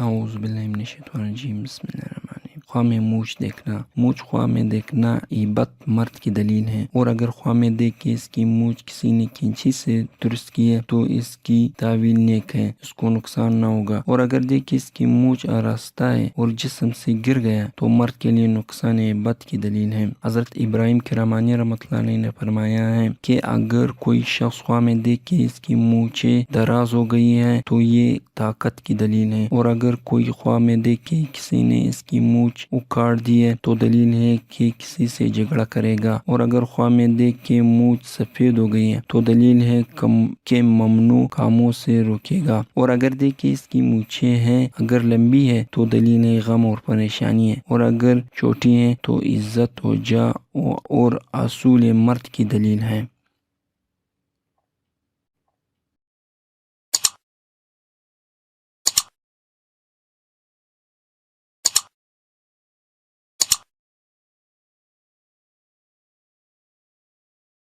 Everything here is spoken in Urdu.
اعوذ باللہ من الشیطان الرجیم، بسم اللہ الرحمن الرحیم۔ خواہ میں موچ دیکھنا، موچ خواہ میں دیکھنا یہ بد مرد کی دلیل ہے، اور اگر خواہ میں دیکھ کے اس کی موچ کسی نے کینچی سے درست کی ہے تو اس کی تعویل نیک ہے، اس کو نقصان نہ ہوگا، اور اگر دیکھ کے اس کی موچ آراستہ ہے اور جسم سے گر گیا تو مرد کے لیے نقصان ہے، بد کی دلیل ہے۔ حضرت ابراہیم کرامانی رحمۃ اللہ علیہ نے فرمایا ہے کہ اگر کوئی شخص خواہ میں دیکھ کے اس کی مونچھیں دراز ہو گئی ہے تو یہ طاقت کی دلیل ہے، اور اگر کوئی خواہ میں دیکھ کے کسی نے اس کی مونچھ اکھاڑ دی ہے تو دلیل ہے کہ کسی سے جھگڑا کرے گا، اور اگر خواہ میں دیکھ کے مونچھ سفید ہو گئی ہے تو دلیل ہے کہ ممنوع کاموں سے روکے گا، اور اگر دیکھ کے اس کی مونچھیں ہیں اگر لمبی ہے تو دلیل ہے غم اور پریشانی ہے، اور اگر چھوٹی ہیں تو عزت و جاہ اور اصول مرد کی دلیل ہے۔